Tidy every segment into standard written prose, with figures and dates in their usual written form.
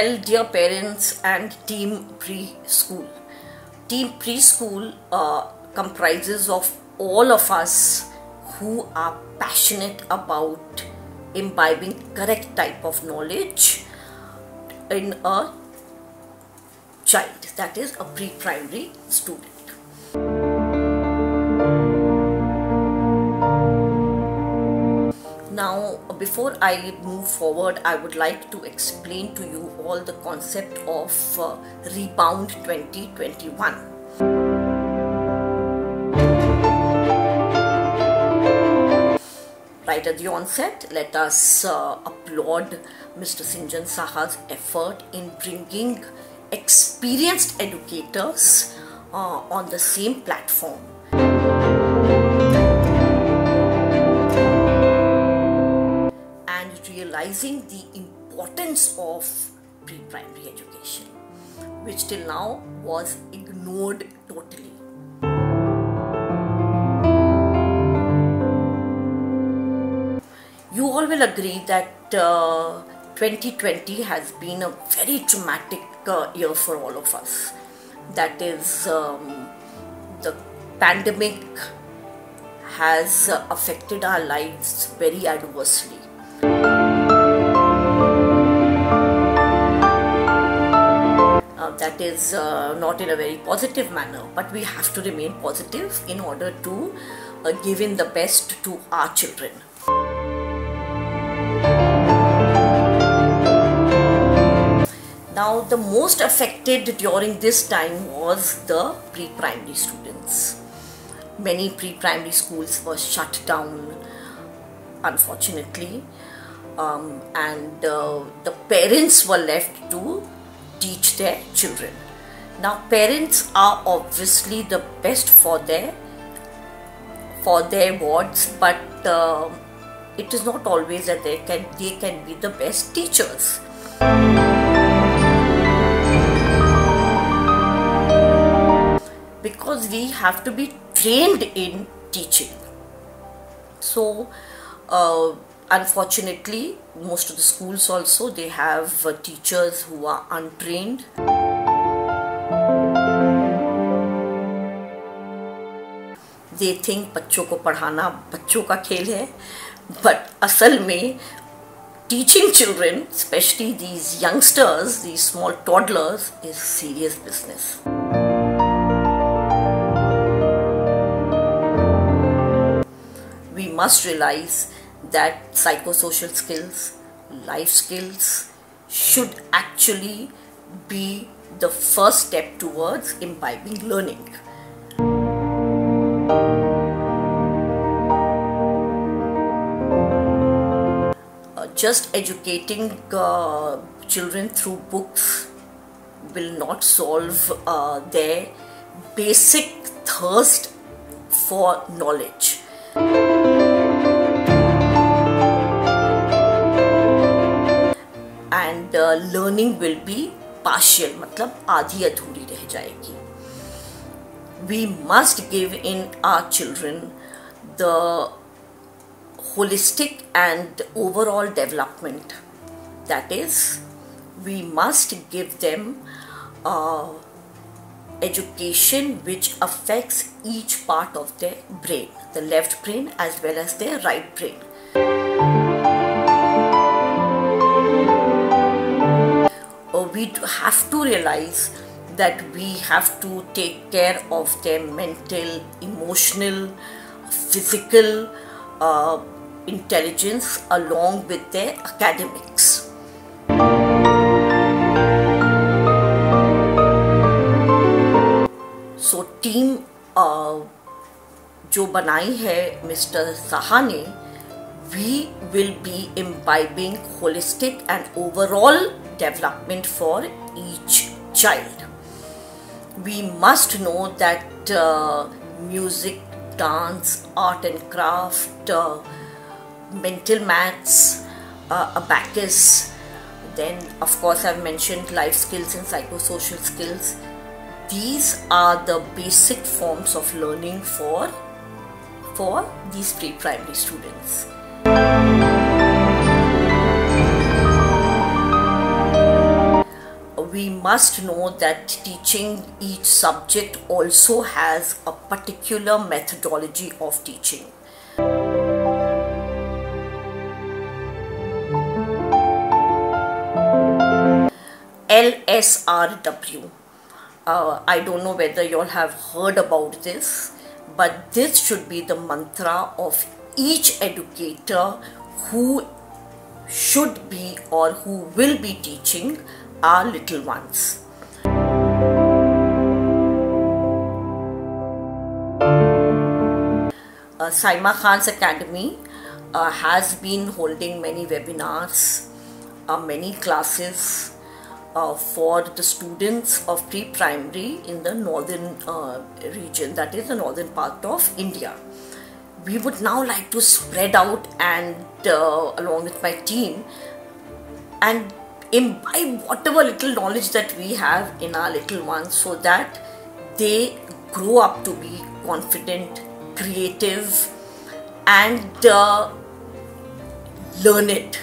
Well, dear parents and Team Preschool. Team Preschool comprises of all of us who are passionate about imbibing correct type of knowledge in a child, that is a pre-primary student. Now, before I move forward, I would like to explain to you all the concept of Rebound 2021. Right at the onset, let us applaud Mr. Sinjan Saha's effort in bringing experienced educators on the same platform. And realizing the importance of pre-primary education, which till now was ignored totally. You all will agree that 2020 has been a very traumatic year for all of us. That is, the pandemic has affected our lives very adversely. That is not in a very positive manner, but we have to remain positive in order to give in the best to our children. Now, the most affected during this time was the pre-primary students. Many pre-primary schools were shut down, unfortunately, and the parents were left to teach their children. Now, parents are obviously the best for their wards, but it is not always that they can be the best teachers. Because we have to be trained in teaching. So, unfortunately, most of the schools also, they have teachers who are untrained. They think बच्चों को पढ़ाना बच्चों का खेल है, but असल में teaching children, especially these youngsters, these small toddlers, is serious business. We must realize that psychosocial skills, life skills should actually be the first step towards imbibing learning. Just educating children through books will not solve their basic thirst for knowledge. And learning will be partial, मतलब आधी अधूरी रह जाएगी. We must give in our children the holistic and overall development. That is, we must give them education which affects each part of their brain, the left brain as well as their right brain. We have to realize that we have to take care of their mental, emotional, physical intelligence along with their academics. So team जो बनाई है mister Saha ने, we will be imbibing holistic and overall development for each child. We must know that music, dance, art and craft, mental maths, abacus, then of course I've mentioned life skills and psychosocial skills. These are the basic forms of learning for these pre-primary students. we must know that teaching each subject also has a particular methodology of teaching. LSRW. I don't know whether you all have heard about this, but this should be the mantra of each educator who should be or who will be teaching our little ones. Saima Khan's Academy has been holding many webinars, many classes for the students of pre-primary in the northern region, that is the northern part of India. We would now like to spread out and along with my team and imbibe whatever little knowledge that we have in our little ones, so that they grow up to be confident, creative and learned.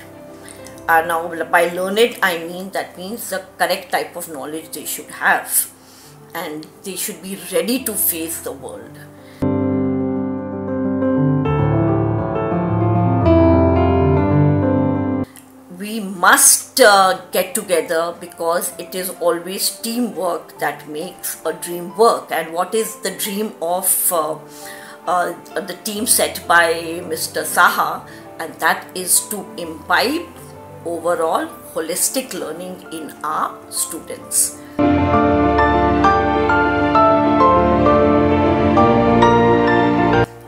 Now by learned I mean that means the correct type of knowledge they should have, and they should be ready to face the world. We must get together, because it is always teamwork that makes a dream work. And what is the dream of the team set by Mr. Saha? And that is to imbibe overall holistic learning in our students.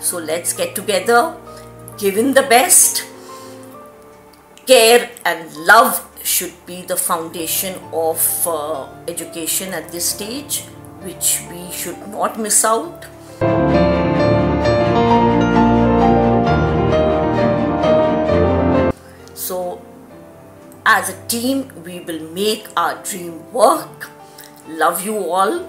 So let's get together, give in the best. Care and love should be the foundation of education at this stage, which we should not miss out. So as a team, we will make our dream work. Love you all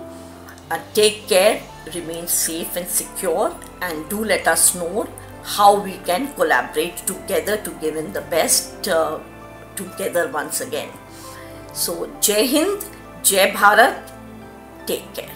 and take care, remain safe and secure, and do let us know how we can collaborate together to give in the best together once again. So Jai Hind, Jai Bharat, take care.